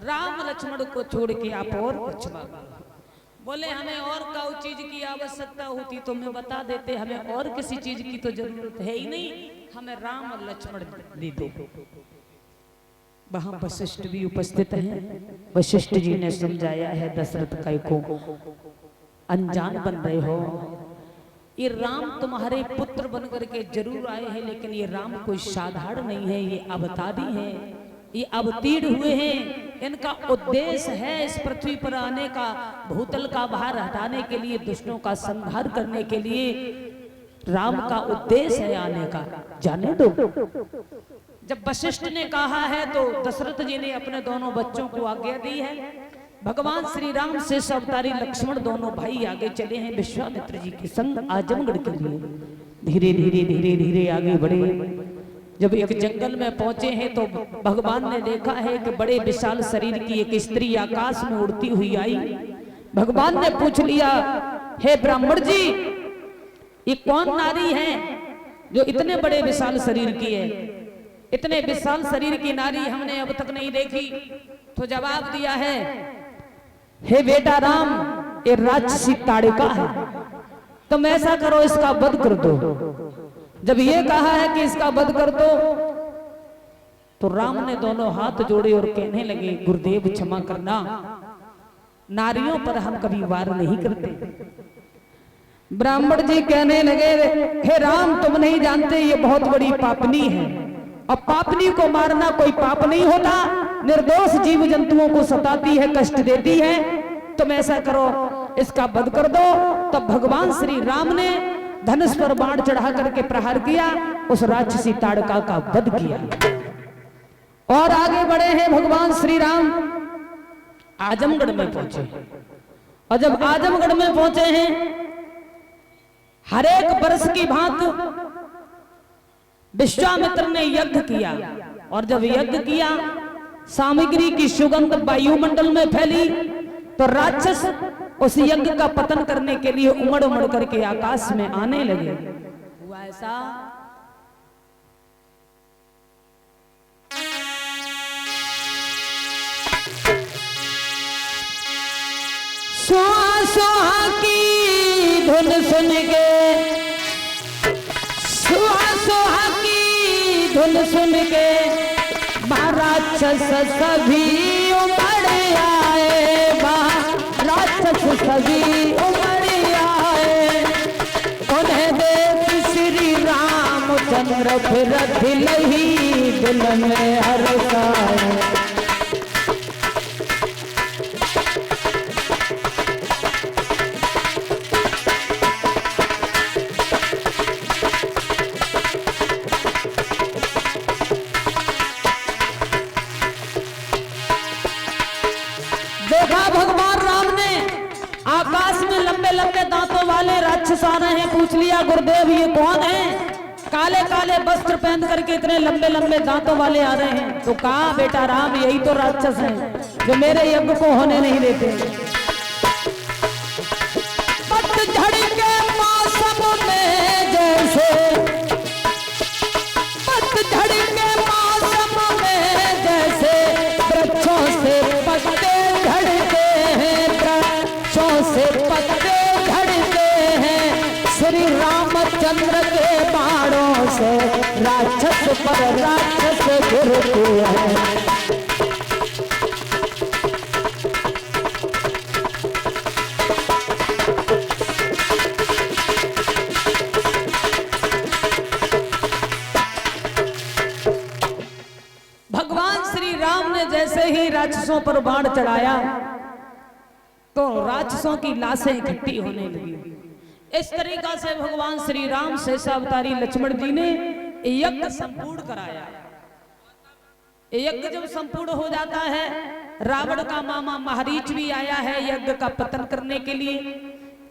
राम लक्ष्मण को छोड़ के आप और कुछ मांगो। बोले हमें और काउ चीज की आवश्यकता होती तो मैं बता देते, हमें और किसी चीज की तो जरूरत है ही नहीं, हमें राम और लक्ष्मण दे दो। वहां वशिष्ठ भी उपस्थित हैं। वशिष्ठ जी ने समझाया है दशरथ काय को, अनजान बन रहे हो, ये राम तुम्हारे पुत्र बन करके जरूर आए हैं, लेकिन ये राम कोई साधारण नहीं है, ये अवतारी है, ये अवतीर्ण हुए हैं। इनका उद्देश्य है इस पृथ्वी पर आने का, भूतल का भार हटाने के लिए, दुष्टों का संहार करने के लिए राम का उद्देश्य है आने का, जाने दो। जब वशिष्ठ ने कहा है तो दशरथ जी ने अपने दोनों बच्चों को आज्ञा दी है। भगवान श्री राम से अवतारी लक्ष्मण दोनों भाई आगे चले हैं विश्वामित्र जी के संग आजमगढ़ के लिए। धीरे धीरे धीरे धीरे आगे बढ़े। जब एक जंगल में पहुंचे हैं तो भगवान ने देखा है कि बड़े विशाल शरीर की एक स्त्री आकाश में उड़ती हुई आई। भगवान ने पूछ लिया, हे ब्राह्मण जी, ये कौन नारी है जो इतने बड़े विशाल शरीर की है? इतने विशाल शरीर की नारी हमने अब तक नहीं देखी। तो जवाब दिया है, हे बेटा राम, ये राक्षसी ताड़िका है, तुम ऐसा करो इसका वध कर दो। जब ये कहा है कि इसका वध कर दो तो राम ने दोनों हाथ जोड़े और कहने लगे, गुरुदेव क्षमा करना, नारियों पर हम कभी वार नहीं करते। ब्राह्मण जी कहने लगे, हे राम, तुम नहीं जानते ये बहुत बड़ी पापनी है, और पापनी को मारना कोई पाप नहीं होता, निर्दोष जीव जंतुओं को सताती है, कष्ट देती है, तुम ऐसा करो इसका वध कर दो। तब भगवान श्री राम ने धनुष पर बाण चढ़ा करके प्रहार किया, उस राक्षसी ताड़का का वध किया। और आगे बढ़े हैं भगवान श्री राम, आजमगढ़ में पहुंचे। और जब आजमगढ़ में पहुंचे हैं, हर एक वर्ष की भांति विश्वामित्र ने यज्ञ किया। और जब यज्ञ किया, सामग्री की सुगंध वायुमंडल में फैली, तो राक्षस उस यज्ञ का पतन करने के लिए उमड़ उमड़ करके आकाश में आने लगे। हुआ ऐसा, सुहा सुहा की धुन सुन के, सुहा सुहा की धुन सुन के राक्षस सभी उमड़ आए, राक्षस सभी उमड़ आए। उन्हें देख श्री रामचंद्र फिर दिलही दिल में हर्ष आए। आ रहे हैं, पूछ लिया, गुरुदेव ये कौन है? काले काले वस्त्र पहन करके इतने लंबे लंबे दांतों वाले आ रहे हैं। तो कहा, बेटा राम, यही तो राक्षस हैं जो मेरे यज्ञ को होने नहीं देते। पतझड़ के मौसम में जैसे, पतझड़ के मौसम में जैसे वृक्षों से पत्ते झड़ते हैं, वृक्षों से पत्ते श्री रामचंद्र के बाणों से राक्षस पर राक्षस गिरते हैं। भगवान श्री राम ने जैसे ही राक्षसों पर बाण चढ़ाया तो राक्षसों की लाशें इकट्ठी होने लगी। इस तरीका से भगवान श्री राम से अवतारी लक्ष्मण जी ने यज्ञ संपूर्ण कराया। यज्ञ जब संपूर्ण हो जाता है, रावण का मामा मारीच भी आया है यज्ञ का पतन करने के लिए।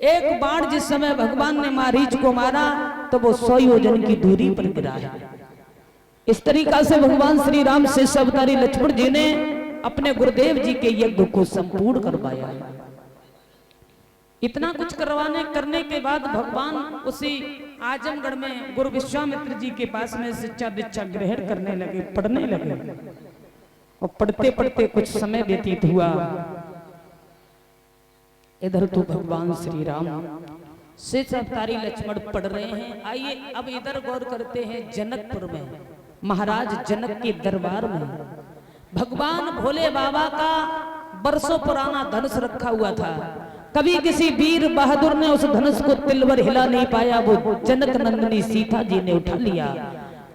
एक बाण जिस समय भगवान ने मारीच को मारा तो वो 100 योजन की दूरी पर गिरा है। इस तरीका से भगवान श्री राम से अवतारी लक्ष्मण जी ने अपने गुरुदेव जी के यज्ञ को संपूर्ण करवाया है। इतना कुछ करने के बाद भगवान उसी आजमगढ़ में गुरु विश्वामित्र जी के पास में शिक्षा दीक्षा ग्रहण करने लगे, पढ़ने लगे। और पढ़ते पढ़ते कुछ समय व्यतीत हुआ। इधर तो भगवान श्री राम शेष अवतारी लक्ष्मण पढ़ रहे हैं। आइए अब इधर गौर करते हैं, जनकपुर में महाराज जनक के दरबार में भगवान भोले बाबा का बरसों पुराना धनुष रखा हुआ था। कभी किसी वीर बहादुर ने उस धनुष को तिलवर हिला नहीं पाया। वो जनक नंदिनी सीता जी ने उठा लिया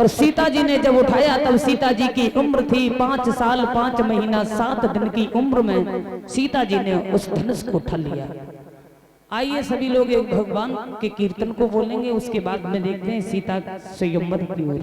और सीता जी ने जब उठाया तब सीता जी की उम्र थी 5 साल 5 महीना 7 दिन की उम्र में सीता जी ने उस धनुष को उठा लिया। आइए सभी लोग एक भगवान के कीर्तन को बोलेंगे, उसके बाद में देखते हैं सीता स्वयंवर की ओर।